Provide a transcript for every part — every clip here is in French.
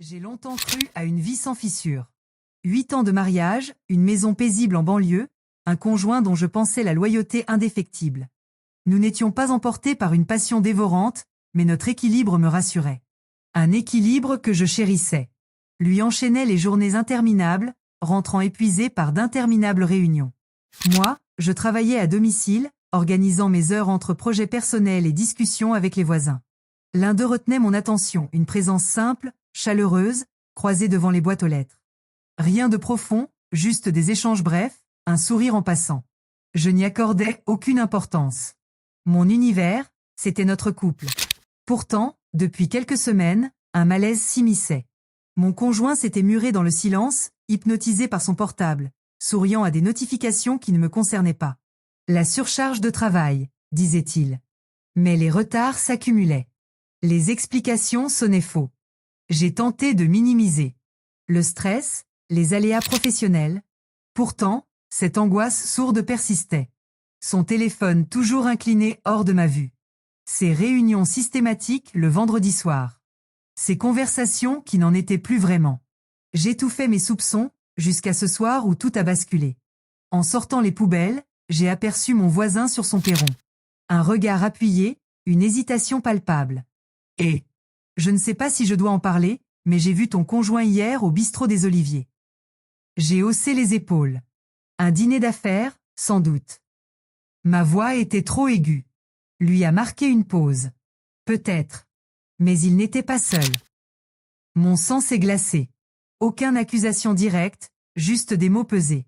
J'ai longtemps cru à une vie sans fissure. 8 ans de mariage, une maison paisible en banlieue, un conjoint dont je pensais la loyauté indéfectible. Nous n'étions pas emportés par une passion dévorante, mais notre équilibre me rassurait. Un équilibre que je chérissais. Lui enchaînait les journées interminables, rentrant épuisé par d'interminables réunions. Moi, je travaillais à domicile, organisant mes heures entre projets personnels et discussions avec les voisins. L'un d'eux retenait mon attention, une présence simple, chaleureuse, croisée devant les boîtes aux lettres. Rien de profond, juste des échanges brefs, un sourire en passant. Je n'y accordais aucune importance. Mon univers, c'était notre couple. Pourtant, depuis quelques semaines, un malaise s'immisçait. Mon conjoint s'était muré dans le silence, hypnotisé par son portable, souriant à des notifications qui ne me concernaient pas. La surcharge de travail, disait-il. Mais les retards s'accumulaient. Les explications sonnaient faux. J'ai tenté de minimiser. Le stress, les aléas professionnels. Pourtant, cette angoisse sourde persistait. Son téléphone toujours incliné hors de ma vue. Ses réunions systématiques le vendredi soir. Ses conversations qui n'en étaient plus vraiment. J'étouffais mes soupçons, jusqu'à ce soir où tout a basculé. En sortant les poubelles, j'ai aperçu mon voisin sur son perron. Un regard appuyé, une hésitation palpable. Et je ne sais pas si je dois en parler, mais j'ai vu ton conjoint hier au bistrot des Oliviers. J'ai haussé les épaules. Un dîner d'affaires, sans doute. Ma voix était trop aiguë. Lui a marqué une pause. Peut-être. Mais il n'était pas seul. Mon sang s'est glacé. Aucune accusation directe, juste des mots pesés.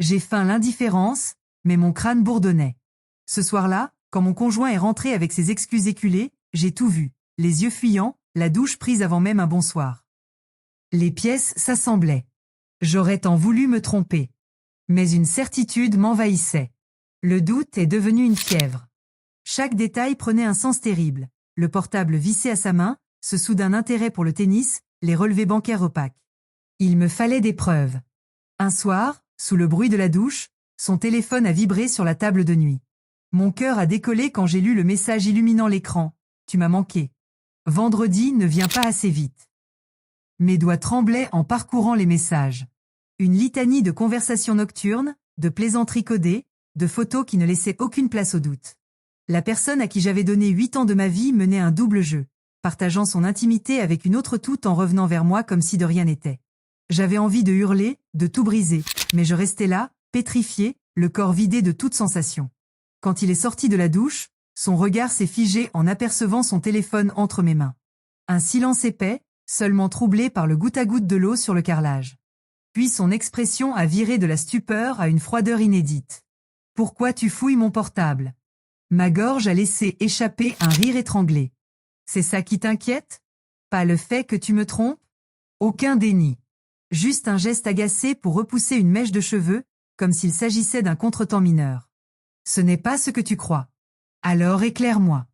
J'ai feint l'indifférence, mais mon crâne bourdonnait. Ce soir-là, quand mon conjoint est rentré avec ses excuses éculées, j'ai tout vu. Les yeux fuyants, la douche prise avant même un bonsoir. Les pièces s'assemblaient. J'aurais tant voulu me tromper. Mais une certitude m'envahissait. Le doute est devenu une fièvre. Chaque détail prenait un sens terrible. Le portable vissé à sa main, ce soudain intérêt pour le tennis, les relevés bancaires opaques. Il me fallait des preuves. Un soir, sous le bruit de la douche, son téléphone a vibré sur la table de nuit. Mon cœur a décollé quand j'ai lu le message illuminant l'écran. Tu m'as manqué. Vendredi ne vient pas assez vite. Mes doigts tremblaient en parcourant les messages. Une litanie de conversations nocturnes, de plaisanteries codées, de photos qui ne laissaient aucune place au doute. La personne à qui j'avais donné 8 ans de ma vie menait un double jeu, partageant son intimité avec une autre tout en revenant vers moi comme si de rien n'était. J'avais envie de hurler, de tout briser, mais je restais là, pétrifié, le corps vidé de toute sensation. Quand il est sorti de la douche, son regard s'est figé en apercevant son téléphone entre mes mains. Un silence épais, seulement troublé par le goutte-à-goutte de l'eau sur le carrelage. Puis son expression a viré de la stupeur à une froideur inédite. « Pourquoi tu fouilles mon portable ?» Ma gorge a laissé échapper un rire étranglé. « C'est ça qui t'inquiète ? Pas le fait que tu me trompes ? Aucun déni. Juste un geste agacé pour repousser une mèche de cheveux, comme s'il s'agissait d'un contretemps mineur. Ce n'est pas ce que tu crois. Alors éclaire-moi. »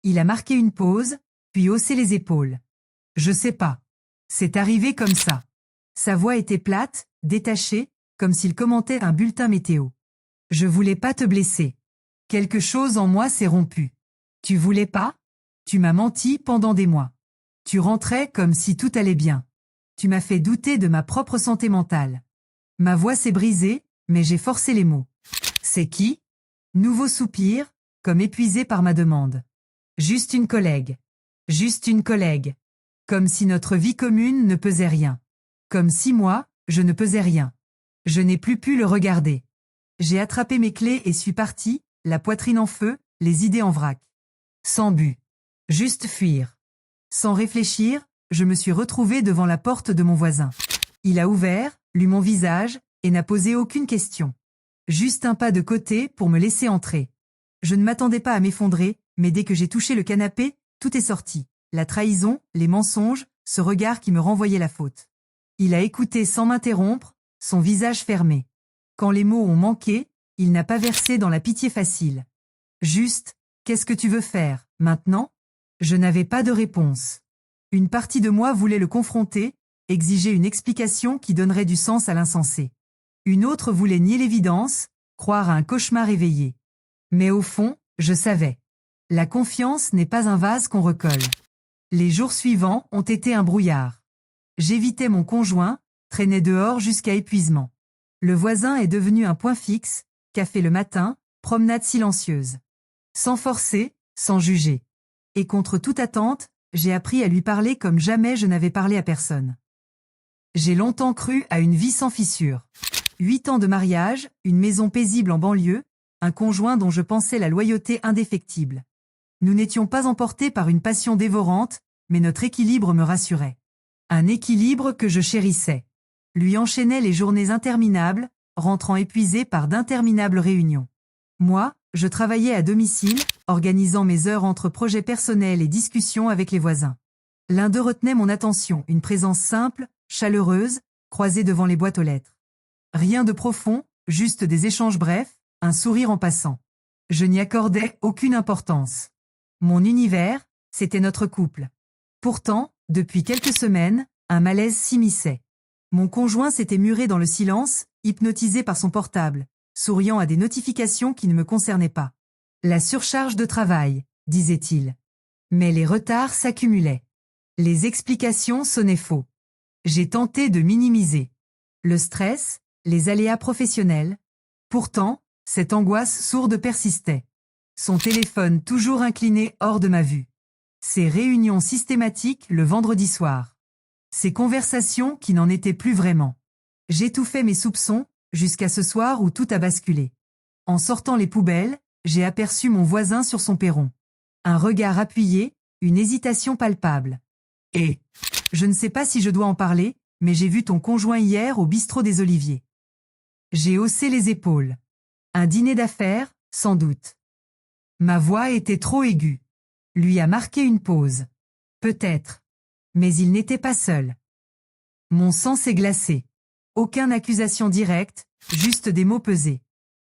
Il a marqué une pause, puis haussé les épaules. « Je sais pas. C'est arrivé comme ça. » Sa voix était plate, détachée, comme s'il commentait un bulletin météo. « Je voulais pas te blesser. Quelque chose en moi s'est rompu. Tu voulais pas ? Tu m'as menti pendant des mois. Tu rentrais comme si tout allait bien. Tu m'as fait douter de ma propre santé mentale. » Ma voix s'est brisée, mais j'ai forcé les mots. « C'est qui ? » Nouveau soupir, comme épuisé par ma demande. « Juste une collègue. Juste une collègue. » Comme si notre vie commune ne pesait rien. Comme si moi, je ne pesais rien. Je n'ai plus pu le regarder. J'ai attrapé mes clés et suis parti, la poitrine en feu, les idées en vrac. Sans but. Juste fuir. Sans réfléchir, je me suis retrouvé devant la porte de mon voisin. Il a ouvert, lu mon visage, et n'a posé aucune question. Juste un pas de côté pour me laisser entrer. Je ne m'attendais pas à m'effondrer, mais dès que j'ai touché le canapé, tout est sorti. La trahison, les mensonges, ce regard qui me renvoyait la faute. Il a écouté sans m'interrompre, son visage fermé. Quand les mots ont manqué, il n'a pas versé dans la pitié facile. Juste, qu'est-ce que tu veux faire, maintenant ? Je n'avais pas de réponse. Une partie de moi voulait le confronter, exiger une explication qui donnerait du sens à l'insensé. Une autre voulait nier l'évidence, croire à un cauchemar éveillé. Mais au fond, je savais. La confiance n'est pas un vase qu'on recolle. Les jours suivants ont été un brouillard. J'évitais mon conjoint, traînais dehors jusqu'à épuisement. Le voisin est devenu un point fixe, café le matin, promenade silencieuse. Sans forcer, sans juger. Et contre toute attente, j'ai appris à lui parler comme jamais je n'avais parlé à personne. J'ai longtemps cru à une vie sans fissure. 8 ans de mariage, une maison paisible en banlieue, un conjoint dont je pensais la loyauté indéfectible. Nous n'étions pas emportés par une passion dévorante, mais notre équilibre me rassurait. Un équilibre que je chérissais. Lui enchaînait les journées interminables, rentrant épuisé par d'interminables réunions. Moi, je travaillais à domicile, organisant mes heures entre projets personnels et discussions avec les voisins. L'un d'eux retenait mon attention, une présence simple, chaleureuse, croisée devant les boîtes aux lettres. Rien de profond, juste des échanges brefs, un sourire en passant. Je n'y accordais aucune importance. Mon univers, c'était notre couple. Pourtant, depuis quelques semaines, un malaise s'immisçait. Mon conjoint s'était muré dans le silence, hypnotisé par son portable, souriant à des notifications qui ne me concernaient pas. La surcharge de travail, disait-il. Mais les retards s'accumulaient. Les explications sonnaient faux. J'ai tenté de minimiser. Le stress, les aléas professionnels. Pourtant, cette angoisse sourde persistait. Son téléphone toujours incliné hors de ma vue. Ses réunions systématiques le vendredi soir. Ces conversations qui n'en étaient plus vraiment. J'étouffais mes soupçons, jusqu'à ce soir où tout a basculé. En sortant les poubelles, j'ai aperçu mon voisin sur son perron. Un regard appuyé, une hésitation palpable. Et je ne sais pas si je dois en parler, mais j'ai vu ton conjoint hier au bistrot des Oliviers. J'ai haussé les épaules. Un dîner d'affaires, sans doute. Ma voix était trop aiguë. Lui a marqué une pause. Peut-être. Mais il n'était pas seul. Mon sang s'est glacé. Aucune accusation directe, juste des mots pesés.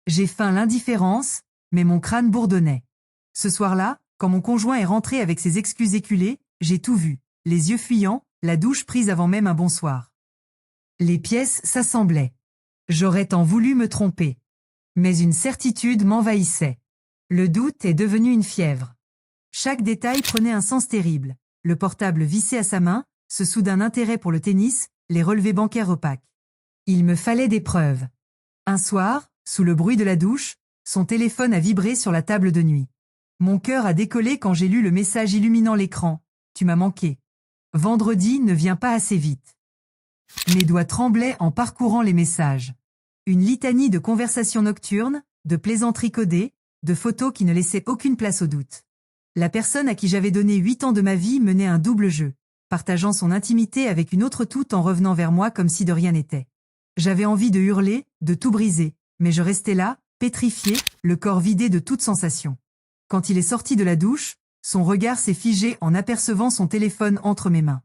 J'ai feint l'indifférence, mais mon crâne bourdonnait. Ce soir-là, quand mon conjoint est rentré avec ses excuses éculées, j'ai tout vu, les yeux fuyants, la douche prise avant même un bonsoir. Les pièces s'assemblaient. J'aurais tant voulu me tromper. Mais une certitude m'envahissait. Le doute est devenu une fièvre. Chaque détail prenait un sens terrible. Le portable vissé à sa main, ce soudain intérêt pour le tennis, les relevés bancaires opaques. Il me fallait des preuves. Un soir, sous le bruit de la douche, son téléphone a vibré sur la table de nuit. Mon cœur a décollé quand j'ai lu le message illuminant l'écran. Tu m'as manqué. Vendredi ne vient pas assez vite. Mes doigts tremblaient en parcourant les messages. Une litanie de conversations nocturnes, de plaisanteries codées, de photos qui ne laissaient aucune place au doute. La personne à qui j'avais donné 8 ans de ma vie menait un double jeu, partageant son intimité avec une autre tout en revenant vers moi comme si de rien n'était. J'avais envie de hurler, de tout briser, mais je restais là, pétrifié, le corps vidé de toute sensation. Quand il est sorti de la douche, son regard s'est figé en apercevant son téléphone entre mes mains.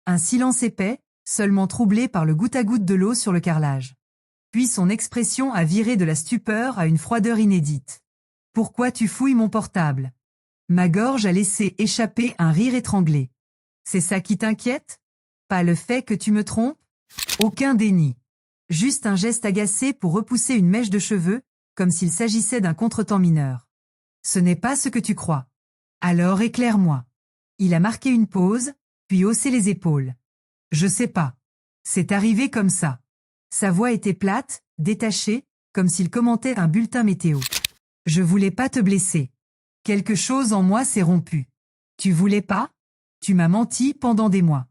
Un silence épais, seulement troublé par le goutte à goutte de l'eau sur le carrelage. Puis son expression a viré de la stupeur à une froideur inédite. « Pourquoi tu fouilles mon portable ?» Ma gorge a laissé échapper un rire étranglé. « C'est ça qui t'inquiète ? Pas le fait que tu me trompes ? Aucun déni. Juste un geste agacé pour repousser une mèche de cheveux, comme s'il s'agissait d'un contretemps mineur. Ce n'est pas ce que tu crois. Alors éclaire-moi. » Il a marqué une pause, puis haussé les épaules. « Je sais pas. C'est arrivé comme ça. » Sa voix était plate, détachée, comme s'il commentait un bulletin météo. « Je voulais pas te blesser. Quelque chose en moi s'est rompu. Tu voulais pas ? Tu m'as menti pendant des mois.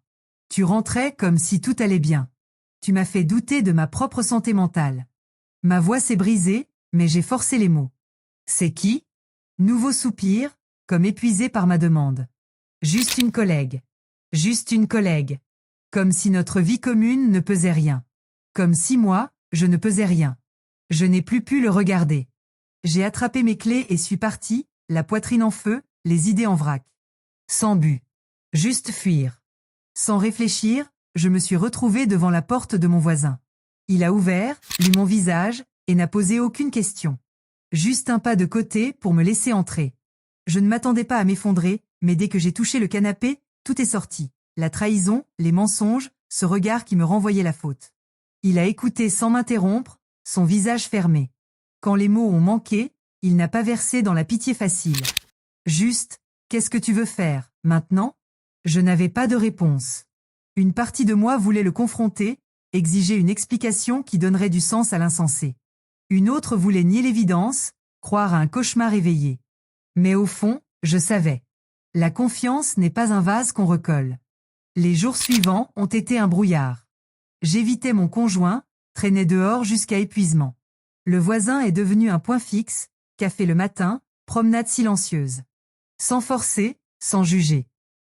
Tu rentrais comme si tout allait bien. Tu m'as fait douter de ma propre santé mentale. » Ma voix s'est brisée, mais j'ai forcé les mots. « C'est qui ? » Nouveau soupir, comme épuisé par ma demande. « Juste une collègue. Juste une collègue. » Comme si notre vie commune ne pesait rien. Comme si moi, je ne pesais rien. Je n'ai plus pu le regarder. J'ai attrapé mes clés et suis parti, la poitrine en feu, les idées en vrac. Sans but. Juste fuir. Sans réfléchir, je me suis retrouvé devant la porte de mon voisin. Il a ouvert, lu mon visage, et n'a posé aucune question. Juste un pas de côté pour me laisser entrer. Je ne m'attendais pas à m'effondrer, mais dès que j'ai touché le canapé, tout est sorti. La trahison, les mensonges, ce regard qui me renvoyait la faute. Il a écouté sans m'interrompre, son visage fermé. Quand les mots ont manqué, il n'a pas versé dans la pitié facile. Juste, qu'est-ce que tu veux faire, maintenant ? Je n'avais pas de réponse. Une partie de moi voulait le confronter, exiger une explication qui donnerait du sens à l'insensé. Une autre voulait nier l'évidence, croire à un cauchemar éveillé. Mais au fond, je savais. La confiance n'est pas un vase qu'on recolle. Les jours suivants ont été un brouillard. J'évitais mon conjoint, traînais dehors jusqu'à épuisement. Le voisin est devenu un point fixe, café le matin, promenade silencieuse. Sans forcer, sans juger.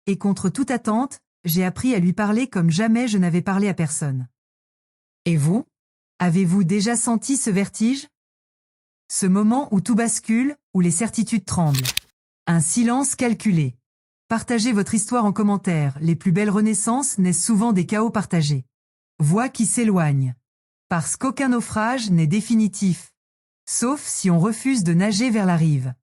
Et contre toute attente, j'ai appris à lui parler comme jamais je n'avais parlé à personne. Et vous? Avez-vous déjà senti ce vertige? Ce moment où tout bascule, où les certitudes tremblent. Un silence calculé. Partagez votre histoire en commentaire, les plus belles renaissances naissent souvent des chaos partagés. Voix qui s'éloignent. Parce qu'aucun naufrage n'est définitif. Sauf si on refuse de nager vers la rive.